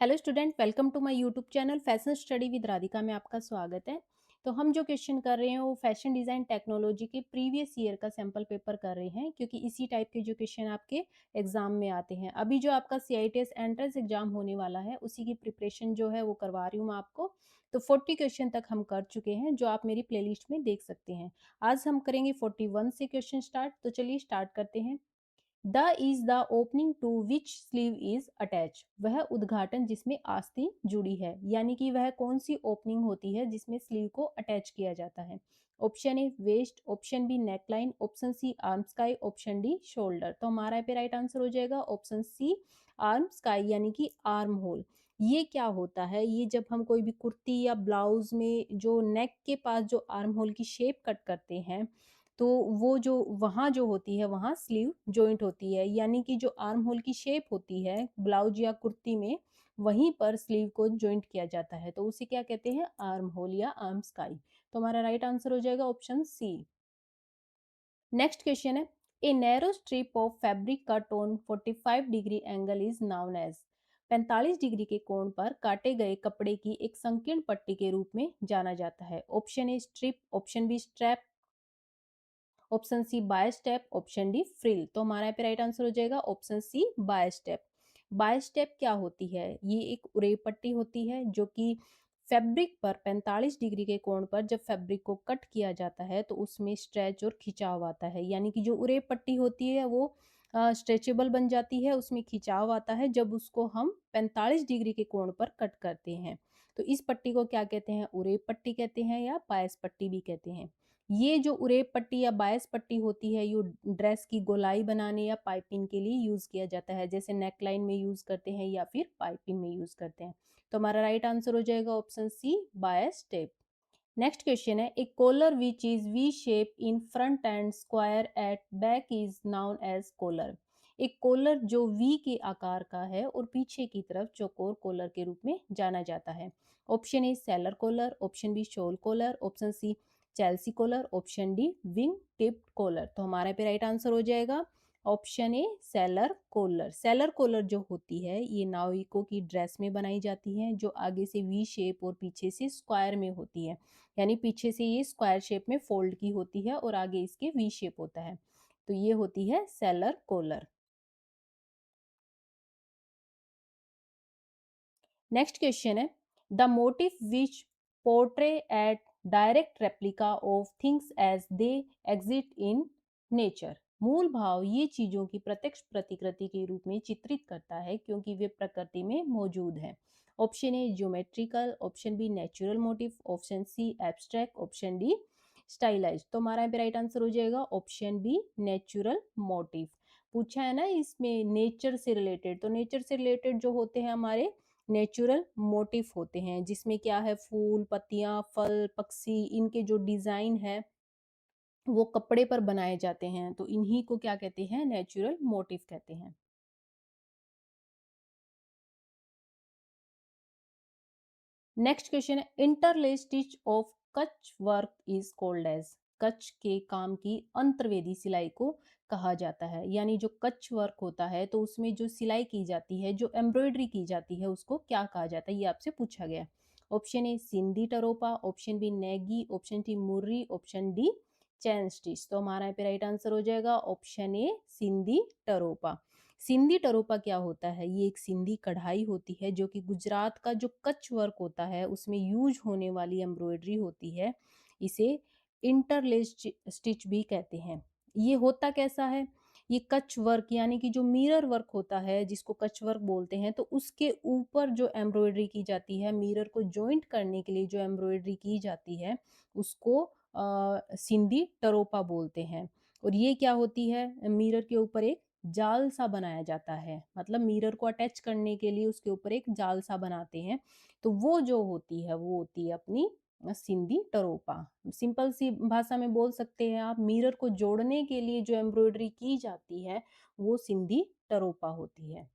Hello student, welcome to my YouTube channel fashion study with Radhika में आपका स्वागत है। तो हम जो क्वेश्चन कर रहे हैं वो फैशन डिज़ाइन टेक्नोलॉजी के प्रीवियस ईयर का सैम्पल पेपर कर रहे हैं, क्योंकि इसी टाइप के जो क्वेश्चन आपके एग्जाम में आते हैं। अभी जो आपका सीआईटीएस एंट्रेंस एग्जाम होने वाला है उसी की प्रिपरेशन जो है वो करवा रही हूँ मैं आपको। तो 40 क्वेश्चन तक हम कर चुके हैं, जो आप मेरी प्लेलिस्ट में देख सकते हैं। आज हम करेंगे 41 से क्वेश्चन स्टार्ट। तो चलिए स्टार्ट करते हैं। The is the opening to which sleeve is attach. वह उद्घाटन जिसमें आस्तीन जुड़ी है, यानी कि वह कौन सी ओपनिंग होती है जिसमें स्लीव को अटैच किया जाता है। Option A waist, option B neckline, option C armscye, option D shoulder. तो हमारा पे राइट आंसर हो जाएगा ऑप्शन सी आर्म स्काई, यानी कि आर्म होल। ये क्या होता है? ये जब हम कोई भी कुर्ती या ब्लाउज में जो नेक के पास जो आर्म होल की शेप कट करते हैं, तो वो जो वहाँ जो होती है वहाँ स्लीव जॉइंट होती है, यानी कि जो आर्म होल की शेप होती है ब्लाउज या कुर्ती में, वहीं पर स्लीव को जॉइंट किया जाता है। तो उसे क्या कहते हैं? आर्म होल या आर्म स्काई। तो हमारा राइट आंसर हो जाएगा ऑप्शन सी। नेक्स्ट क्वेश्चन है, a narrow strip of fabric cut on 45 degree angle is known as. 45 degree के कोण पर काटे गए कपड़े की एक संकीर्ण पट्टी के रूप में जाना जाता है। Option A strip, option B strap, option C bias tape, option D frill. तो हमारा यहाँ पे राइट आंसर हो जाएगा option C bias tape. Bias tape क्या होती है? ये एक उरेब पट्टी होती है जो कि फैब्रिक पर 45 डिग्री के कोण पर जब फैब्रिक को कट किया जाता है तो उसमें स्ट्रेच और खिंचाव आता है, यानी कि जो उरेब पट्टी होती है वो स्ट्रेचेबल बन जाती है, उसमें खिंचाव आता है जब उसको हम 45 डिग्री के कोण पर कट करते हैं। तो इस पट्टी को क्या कहते हैं? उरेब पट्टी कहते हैं या बायस पट्टी भी कहते हैं। ये जो उरेब पट्टी या बायस पट्टी होती है, ये ड्रेस की गोलाई बनाने या पाइपिंग के लिए यूज किया जाता है, जैसे नेकलाइन में यूज करते हैं या फिर पाइपिंग में यूज करते हैं। तो हमारा राइट आंसर हो जाएगा option C bias tape. Next question है, a collar which is V shape in front and square at back is known as collar. एक कॉलर जो वी के आकार का है और पीछे की तरफ चौकोर कॉलर के रूप में जाना जाता है। Option A sailor collar, option B shawl collar, option C Chelsea collar, option D wing tipped collar. तो हमारे पे राइट आंसर हो जाएगा option A sailor collar. Sailor collar जो होती है ये नाविकों की ड्रेस में बनाई जाती है, जो आगे से वी शेप और पीछे से स्क्वायर में होती है, यानी पीछे से ये स्क्वायर शेप में फोल्ड की होती है और आगे इसके वी शेप होता है। तो ये होती है सेलर कॉलर। नेक्स्ट क्वेश्चन है, the motif which portray at direct replica of things as they exist in nature. मूल भाव ये चीजों की प्रत्यक्ष प्रतिकृति के रूप में चित्रित करता है क्योंकि वे प्रकृति में मौजूद हैं। Option A geometrical, option B natural motif, option C abstract, option D stylize. तो हमारा यहाँ पे राइट आंसर हो जाएगा ऑप्शन बी नेचुरल मोटिव। पूछा है ना इसमें नेचर से रिलेटेड, तो नेचर से रिलेटेड जो होते हैं हमारे नेचुरल मोटिव होते हैं, जिसमें क्या है फूल, पत्तियां, फल, पक्षी, इनके जो डिजाइन है वो कपड़े पर बनाए जाते हैं, तो इन्हीं को क्या कहते हैं? नेचुरल मोटिव कहते हैं। नेक्स्ट क्वेश्चन है, इंटरलेस स्टिच ऑफ कच वर्क इज कॉल्ड एज। कच के काम की अंतर्वेदी सिलाई को कहा जाता है, यानी जो कच वर्क होता है तो उसमें जो सिलाई की जाती है, जो एम्ब्रॉयडरी की जाती है, उसको क्या कहा जाता है? ये आपसे पूछा गया। Option A Sindhi taropa, option B negi, option C murri, option D chain stitch. तो हमारा यहाँ पे राइट आंसर हो जाएगा ऑप्शन ए सिंधी टरोपा। सिंधी टरोपा क्या होता है? ये एक सिंधी कढ़ाई होती है जो कि गुजरात का जो कच्छ वर्क होता है उसमें यूज होने वाली एम्ब्रॉयडरी होती है। इसे इंटरलेस्ड स्टिच भी कहते हैं। ये होता कैसा है? ये कच्छ वर्क यानी कि जो मिरर वर्क होता है जिसको कच्छ वर्क बोलते हैं, तो उसके ऊपर जो एम्ब्रॉयडरी की जाती है, मिरर को जॉइंट करने के लिए जो एम्ब्रॉयडरी की जाती है, उसको सिंधी टरोपा बोलते हैं। और ये क्या होती है? मिरर के ऊपर एक जाल सा बनाया जाता है, मतलब मिरर को अटैच करने के लिए उसके ऊपर एक जाल सा बनाते हैं। तो वो जो होती है वो होती है अपनी सिंधी टरोपा। सिंपल सी भाषा में बोल सकते हैं आप, मिरर को जोड़ने के लिए जो एम्ब्रॉयडरी की जाती है वो सिंधी टरोपा होती है।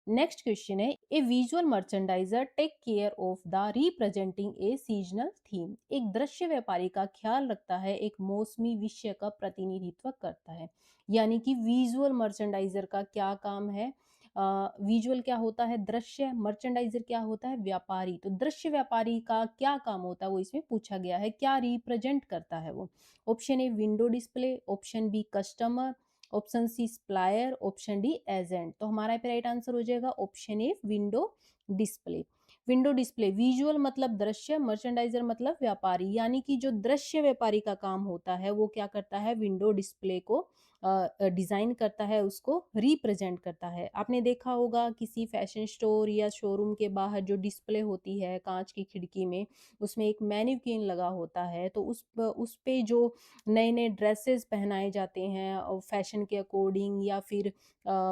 नेक्स्ट क्वेश्चन है, a visual merchandiser take care of the representing a seasonal theme. एक दृश्य व्यापारी का ख्याल रखता है, एक मौसमी विषय का प्रतिनिधित्व करता है। यानी कि विजुअल मर्चेंडाइजर का क्या काम है? विजुअल क्या होता है? दृश्य। मर्चेंडाइजर क्या होता है? व्यापारी। तो दृश्य व्यापारी का क्या काम होता है वो इसमें पूछा गया है, क्या रिप्रेजेंट करता है वो? Option A window display, option B customer, option C supplier, option D agent. तो हमारा पे राइट आंसर हो जाएगा option A window display. Window display, visual मतलब दृश्य, मर्चेंडाइजर मतलब व्यापारी, यानी कि जो दृश्य व्यापारी का काम होता है वो क्या करता है? विंडो डिस्प्ले को डिजाइन करता है, उसको रिप्रेजेंट करता है। आपने देखा होगा किसी फैशन स्टोर या शोरूम के बाहर जो डिस्प्ले होती है कांच की खिड़की में, उसमें एक मैन्युकिन लगा होता है, तो उस पे जो नए-नए ड्रेसेस पहनाए जाते हैं फैशन के अकॉर्डिंग या फिर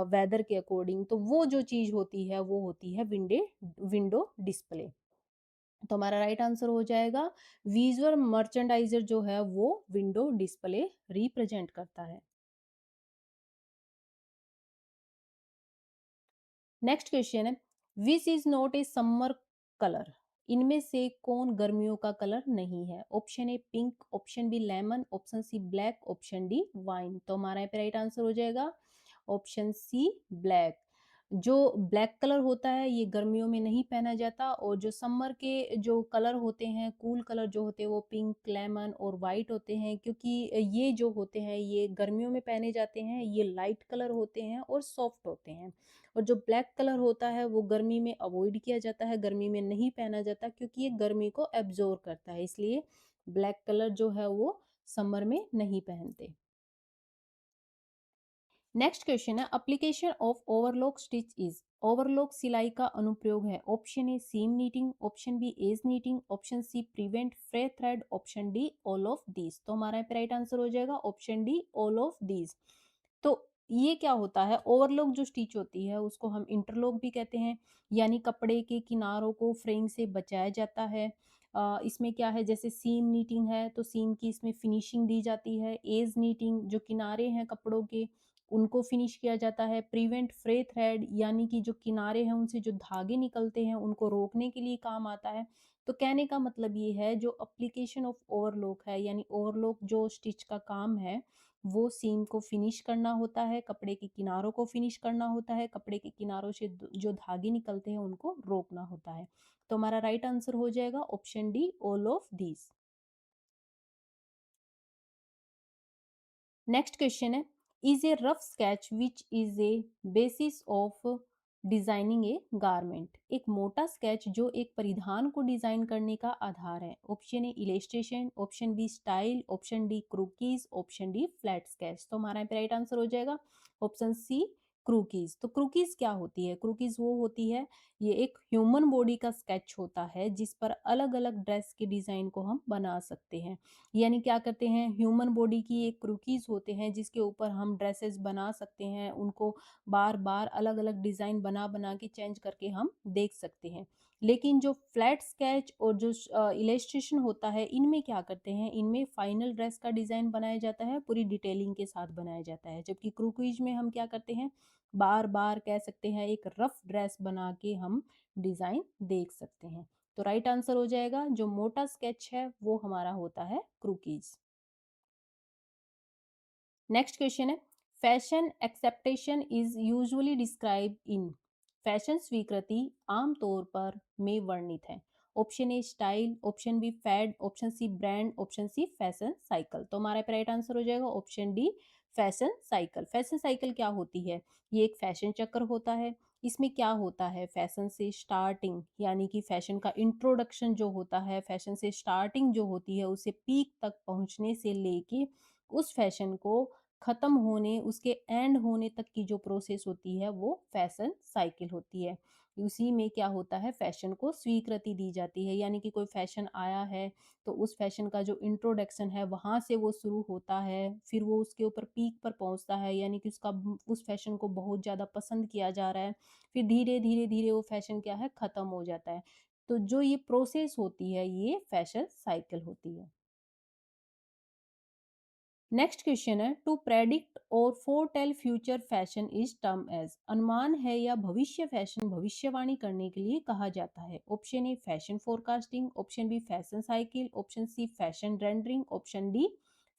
वेदर के अकॉर्डिंग, तो वो जो चीज़ होती है वो होती है विंडो डिस्प्ले। तो हमारा राइट आंसर हो जाएगा विजुअल मर्चेंडाइजर जो है वो विंडो डिस्प्ले रिप्रेजेंट करता है। नेक्स्ट क्वेश्चन है, which is not a summer colour. इनमें से कौन गर्मियों का कलर नहीं है? Option A pink, option B lemon, option C black, option D wine. तो हमारा यहाँ पे राइट आंसर हो जाएगा ऑप्शन सी ब्लैक। जो ब्लैक कलर होता है ये गर्मियों में नहीं पहना जाता, और जो समर के जो कलर होते हैं, कूल कलर जो होते हैं वो पिंक, लेमन और वाइट होते हैं, क्योंकि ये जो होते हैं ये गर्मियों में पहने जाते हैं। ये लाइट कलर होते हैं और सॉफ्ट होते हैं। और जो ब्लैक कलर होता है वो गर्मी में अवॉइड किया जाता है, गर्मी में नहीं पहना जाता, क्योंकि ये गर्मी को एब्जॉर्ब करता है, इसलिए ब्लैक कलर जो है वो समर में नहीं पहनते। नेक्स्ट क्वेश्चन है, application of overlock stitch is. Overlock सिलाई का अनुप्रयोग है। Option A seam neating, option B edge neating, option C prevent fray thread, option D all of these. तो हमारा राइट आंसर हो जाएगा option D all of these. तो ये क्या होता है? ओवरलॉक जो स्टिच होती है उसको हम इंटरलॉक भी कहते हैं, यानी कपड़े के किनारों को फ्रेम से बचाया जाता है। इसमें क्या है, जैसे सीम नीटिंग है तो सीम की इसमें फिनिशिंग दी जाती है। एज नीटिंग, जो किनारे हैं कपड़ों के उनको फिनिश किया जाता है। प्रिवेंट फ्रे थ्रेड, यानी कि जो किनारे हैं उनसे जो धागे निकलते हैं उनको रोकने के लिए काम आता है। तो कहने का मतलब ये है, जो एप्लीकेशन ऑफ ओवरलॉक है यानी ओवरलॉक जो स्टिच का काम है वो सीम को फिनिश करना होता है, कपड़े के किनारों को फिनिश करना होता है, कपड़े के किनारों से जो धागे निकलते हैं उनको रोकना होता है। तो हमारा राइट आंसर हो जाएगा option D all of these. Next question है, is a rough sketch which is a basis of designing a garment. एक मोटा स्केच जो एक परिधान को डिजाइन करने का आधार है। Option A illustration, option B style, option D croquis, option D flat sketch. तो हमारा राइट आंसर हो जाएगा ऑप्शन सी क्रूकीज। तो क्रूकीज क्या होती है? क्रूकीज वो होती है, ये एक ह्यूमन बॉडी का स्केच होता है जिस पर अलग अलग ड्रेस के डिजाइन को हम बना सकते हैं। यानी क्या करते हैं, ह्यूमन बॉडी की एक क्रूकीज होते हैं जिसके ऊपर हम ड्रेसेस बना सकते हैं, उनको बार बार अलग अलग डिजाइन बना बना के चेंज करके हम देख सकते हैं। लेकिन जो फ्लैट स्केच और जो इलेस्ट्रेशन होता है, इनमें क्या करते हैं, इनमें फाइनल ड्रेस का डिजाइन बनाया जाता है, पूरी डिटेलिंग के साथ बनाया जाता है। जबकि क्रूकीज में हम क्या करते हैं, बार बार कह सकते हैं एक रफ ड्रेस बना के हम डिजाइन देख सकते हैं। तो राइट आंसर हो जाएगा, जो मोटा स्केच है वो हमारा होता है क्रूकीज। नेक्स्ट क्वेश्चन है, fashion acceptance is usually describe in. Fashion स्वीकृति आमतौर पर में वर्णित है। Option A style, option B fad, option C brand, option C fashion cycle. तो हमारा राइट आंसर हो जाएगा option D fashion cycle. Fashion cycle क्या होती है? ये एक फैशन चक्र होता है। इसमें क्या होता है, फैशन से स्टार्टिंग यानी कि फैशन का इंट्रोडक्शन जो होता है, फैशन से स्टार्टिंग जो होती है उसे पीक तक पहुंचने से लेके उस फैशन को खत्म होने, उसके एंड होने तक की जो प्रोसेस होती है वो फैशन साइकिल होती है। उसी में क्या होता है, फैशन को स्वीकृति दी जाती है, यानी कि कोई फैशन आया है तो उस फैशन का जो इंट्रोडक्शन है वहां से वो शुरू होता है, फिर वो उसके ऊपर पीक पर पहुंचता है, यानी कि उसका उस फैशन को बहुत ज्यादा पसंद किया जा रहा है, फिर धीरे धीरे धीरे वो फैशन क्या है, खत्म हो जाता है। तो जो ये प्रोसेस होती है ये फैशन साइकिल होती है। नेक्स्ट क्वेश्चन है, टू प्रेडिक्ट और foretell future fashion is term as, अनुमान है या भविष्य फैशन भविष्यवाणी करने के लिए कहा जाता है। Option A fashion forecasting, option B fashion cycle, option C fashion rendering, option D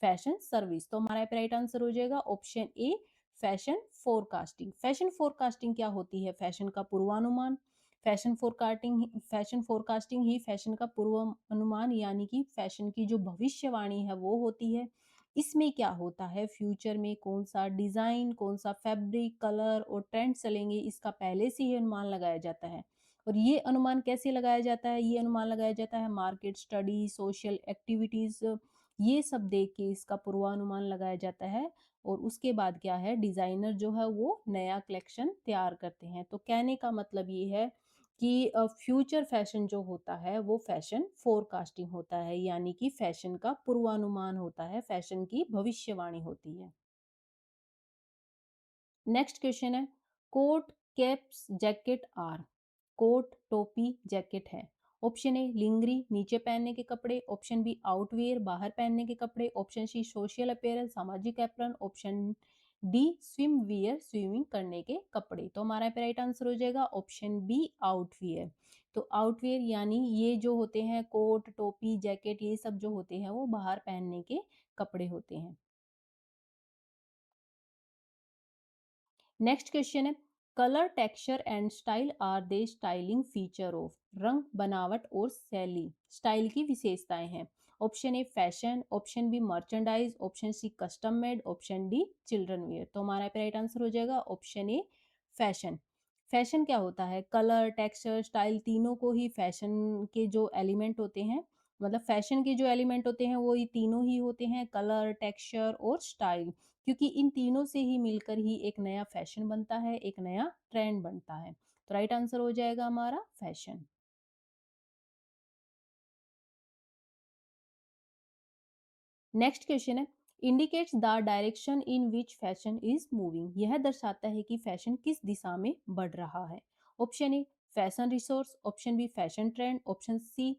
fashion service. तो हमारा राइट आंसर हो जाएगा option A fashion forecasting. Fashion forecasting क्या होती है? फैशन का पूर्वानुमान। फैशन फोरकास्टिंग ही फैशन का पूर्वानुमान यानी कि फैशन की जो भविष्यवाणी है वो होती है। इसमें क्या होता है, फ्यूचर में कौन सा डिजाइन, कौन सा फैब्रिक, कलर और ट्रेंड चलेंगे, इसका पहले से ही अनुमान लगाया जाता है। और ये अनुमान कैसे लगाया जाता है? ये अनुमान लगाया जाता है मार्केट स्टडी, सोशल एक्टिविटीज, ये सब देख के इसका पूर्वानुमान लगाया जाता है। और उसके बाद क्या है, डिजाइनर जो है वो नया कलेक्शन तैयार करते हैं। तो कहने का मतलब ये है कि फ्यूचर फैशन जो होता है वो फैशन फोरकास्टिंग होता है, यानी कि फैशन का पूर्वानुमान होता है, फैशन की भविष्यवाणी होती है। नेक्स्ट क्वेश्चन है, coat caps jacket are, coat टोपी जैकेट है। ऑप्शन ए लिंगरी, नीचे पहनने के कपड़े, ऑप्शन बी आउटवेयर, बाहर पहनने के कपड़े, ऑप्शन सी सोशल अपीयरेंस, सामाजिक apron, option D swim wear, swimming करने के कपड़े। तो हमारा पे राइट आंसर हो जाएगा ऑप्शन बी आउटवियर। तो आउटवियर यानी ये जो होते हैं कोट टोपी जैकेट, ये सब जो होते हैं वो बाहर पहनने के कपड़े होते हैं। नेक्स्ट क्वेश्चन है, colour texture and style are the styling feature of, रंग बनावट और शैली स्टाइल की विशेषताएं हैं। Option A fashion, option B merchandise, option C custom made, option D children wear. तो हमारा राइट आंसर हो जाएगा ऑप्शन ए फैशन। फैशन क्या होता है? कलर टेक्सचर स्टाइल तीनों को ही फैशन के जो एलिमेंट होते हैं, मतलब फैशन के जो एलिमेंट होते हैं वो ये तीनों ही होते हैं, कलर टेक्सचर और स्टाइल। क्योंकि इन तीनों से ही मिलकर ही एक नया फैशन बनता है, एक नया ट्रेंड बनता है। तो राइट आंसर हो जाएगा हमारा फैशन। नेक्स्ट क्वेश्चन है, indicates the direction in which fashion is moving, यह दर्शाता है कि फैशन किस दिशा में बढ़ रहा है। Option A fashion resource, option B fashion trend, option C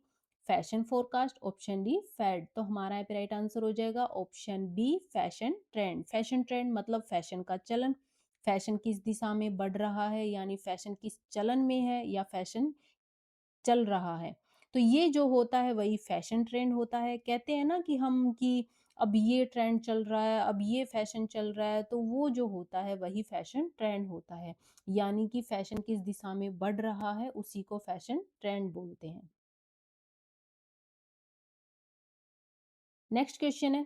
fashion forecast, option D fad. तो हमारा यहाँ पे राइट आंसर हो जाएगा option B fashion trend. Fashion trend मतलब फैशन का चलन, फैशन किस दिशा में बढ़ रहा है यानी फैशन किस चलन में है या फैशन चल रहा है। तो ये जो होता है वही फैशन ट्रेंड होता है। कहते हैं ना कि हम कि अब ये ट्रेंड चल रहा है, अब ये फैशन चल रहा है, तो वो जो होता है वही फैशन ट्रेंड होता है। यानी कि फैशन किस दिशा में बढ़ रहा है उसी को फैशन ट्रेंड बोलते हैं। नेक्स्ट क्वेश्चन है,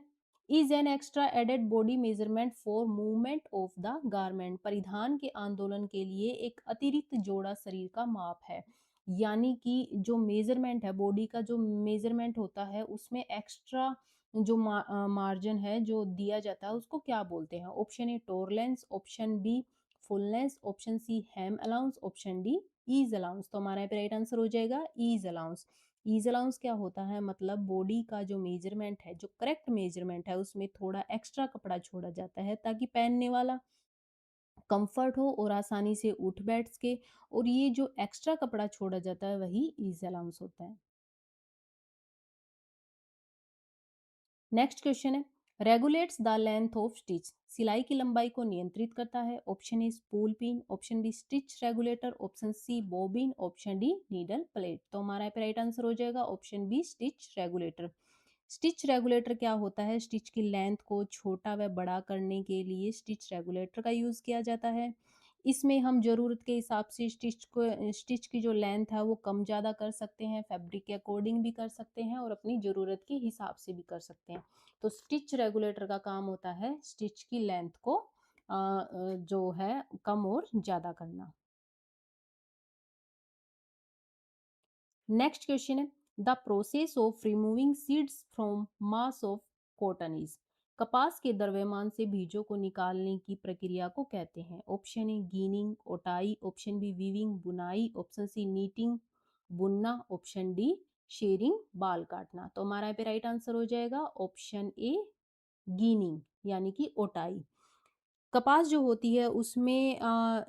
is an extra added body measurement for movement of the garment, परिधान के आंदोलन के लिए एक अतिरिक्त जोड़ा शरीर का माप है। यानी कि जो मेजरमेंट है, बॉडी का जो मेजरमेंट होता है उसमें एक्स्ट्रा जो मार्जिन है जो दिया जाता है उसको क्या बोलते हैं। Option A tolerance, option B fullness, option C hem allowance, option D ease allowance. तो हमारा राइट आंसर हो जाएगा ईज अलाउंस। ईज अलाउंस क्या होता है, मतलब बॉडी का जो मेजरमेंट है, जो करेक्ट मेजरमेंट है उसमें थोड़ा एक्स्ट्रा कपड़ा छोड़ा जाता है ताकि पहनने वाला कंफर्ट हो और आसानी से उठ बैठ सके। और ये जो एक्स्ट्रा कपड़ा छोड़ा जाता है वही ईज अलाउंस होता है। नेक्स्ट क्वेश्चन है, regulates the length of stitch, सिलाई की लंबाई को नियंत्रित करता है। Option A spool pin, option B stitch regulator, option C bobbin, option D needle plate. तो हमारा राइट आंसर हो जाएगा option B stitch regulator. Stitch regulator क्या होता है, स्टिच की लेंथ को छोटा व बड़ा करने के लिए स्टिच रेगुलेटर का यूज किया जाता है। इसमें हम जरूरत के हिसाब से स्टिच की जो लेंथ है वो कम ज़्यादा कर सकते हैं, फैब्रिक के अकॉर्डिंग भी कर सकते हैं और अपनी ज़रूरत के हिसाब से भी कर सकते हैं। तो स्टिच रेगुलेटर का काम होता है स्टिच की लेंथ को जो है कम और ज़्यादा करना। नेक्स्ट क्वेश्चन है, the process of removing seeds from mass of cotton is, कपास के द्रव्यमान से बीजों को निकालने की प्रक्रिया को कहते हैं। ऑप्शन ए गीनिंग ओटाई, ऑप्शन बी वीविंग बुनाई, ऑप्शन सी नीटिंग बुनना, ऑप्शन डी शेयरिंग बाल काटना। तो हमारा यहाँ पे राइट आंसर हो जाएगा ऑप्शन ए गीनिंग यानी कि ओटाई। कपास जो होती है उसमें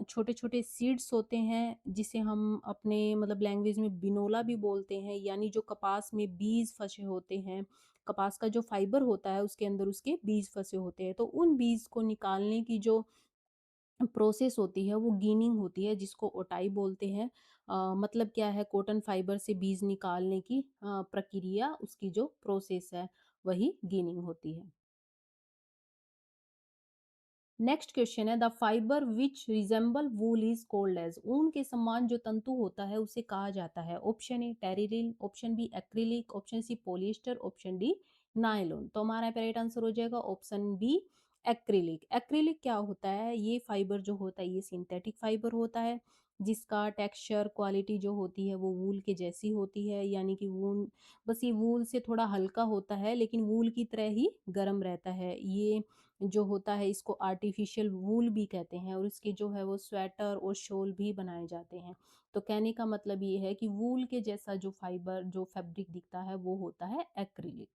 छोटे-छोटे सीड्स होते हैं, जिसे हम अपने मतलब लैंग्वेज में बिनोला भी बोलते हैं, यानी जो कपास में बीज फँसे होते हैं, कपास का जो फाइबर होता है उसके अंदर उसके बीज फँसे होते हैं। तो उन बीज को निकालने की जो प्रोसेस होती है वो गिनिंग होती है, जिसको ओटाई बोलते हैं। मतलब क्या है, कॉटन फाइबर से बीज निकालने की प्रक्रिया, उसकी जो प्रोसेस है वही गिनिंग होती है। नेक्स्ट क्वेश्चन है, the fibre which resemble wool is called as. ऊन के समान जो तंतु होता है उसे कहा जाता है। Option A terylene, option B acrylic, option C polyester, option D nylon. तो हमारा राइट आंसर हो जाएगा ऑप्शन बी एक्रिलिक। एक्रिलिक क्या होता है, ये फाइबर जो होता है ये सिंथेटिक फाइबर होता है, जिसका टेक्सचर क्वालिटी जो होती है वो वूल के जैसी होती है, यानी कि वूल, बस ये वूल से थोड़ा हल्का होता है लेकिन वूल की तरह ही गर्म रहता है। ये जो होता है इसको आर्टिफिशियल वूल भी कहते हैं, और इसके जो है वो स्वेटर और शॉल भी बनाए जाते हैं। तो कहने का मतलब ये है कि वूल के जैसा जो फाइबर जो फैब्रिक दिखता है वो होता है एक्रिलिक।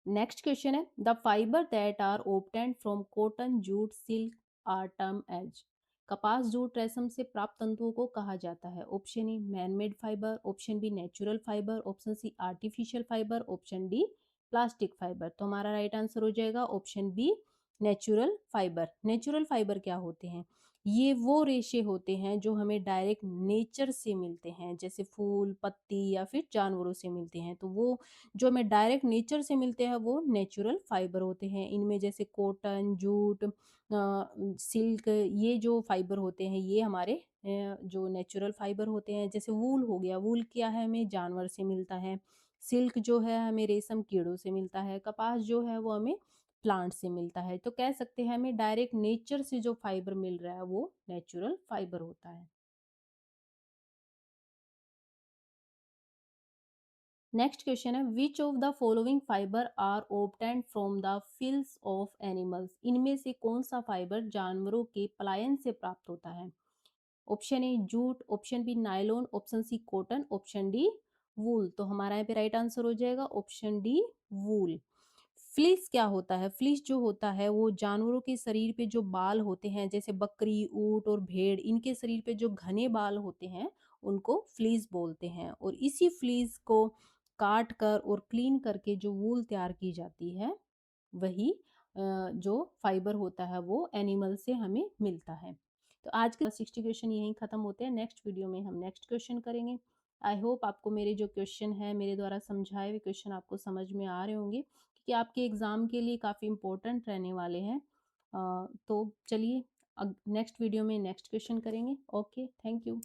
नेक्स्ट क्वेश्चन है, the fiber that are obtained from cotton jute silk are term as. कपास जूट रेशम से प्राप्त तंतुओं को कहा जाता है। Option A man made fiber, option B natural fiber, option C artificial fiber, option D plastic fiber. तो हमारा राइट आंसर हो जाएगा option B natural fiber. Natural fiber क्या होते हैं, ये वो रेशे होते हैं जो हमें डायरेक्ट नेचर से मिलते हैं, जैसे फूल पत्ती या फिर जानवरों से मिलते हैं। तो वो जो हमें डायरेक्ट नेचर से मिलते हैं वो नेचुरल फाइबर होते हैं। इनमें जैसे कॉटन, जूट, सिल्क, ये जो फाइबर होते हैं ये हमारे जो नेचुरल फाइबर होते हैं। जैसे वूल हो गया, वूल क्या है, हमें जानवर से मिलता है। सिल्क जो है हमें रेशम कीड़ों से मिलता है। कपास जो है वो हमें प्लांट से मिलता है। तो कह सकते हैं हमें डायरेक्ट नेचर से जो फाइबर मिल रहा है वो नेचुरल फाइबर होता है। नेक्स्ट क्वेश्चन है, which of the following fibre are obtained from the fleece of animals. इनमें से कौन सा फाइबर जानवरों के पलायन से प्राप्त होता है। Option A jute, option B nylon, option C cotton, option D wool. तो हमारा यहाँ पे राइट आंसर हो जाएगा ऑप्शन डी वूल। फ्लीस क्या होता है, फ्लीस जो होता है वो जानवरों के शरीर पे जो बाल होते हैं, जैसे बकरी, ऊंट और भेड़, इनके शरीर पे जो घने बाल होते हैं उनको फ्लीस बोलते हैं। और इसी फ्लीस को काट कर और क्लीन करके जो वूल तैयार की जाती है वही जो फाइबर होता है वो एनिमल से हमें मिलता है। तो आज के 60 क्वेश्चन यहीं खत्म होते हैं। नेक्स्ट वीडियो में हम नेक्स्ट क्वेश्चन करेंगे। आई होप आपको मेरे जो क्वेश्चन है मेरे द्वारा समझाए हुए क्वेश्चन आपको समझ में आ रहे होंगे, क्योंकि आपके एग्जाम के लिए काफ़ी इंपॉर्टेंट रहने वाले हैं। तो चलिए नेक्स्ट वीडियो में नेक्स्ट क्वेश्चन करेंगे। Okay, thank you.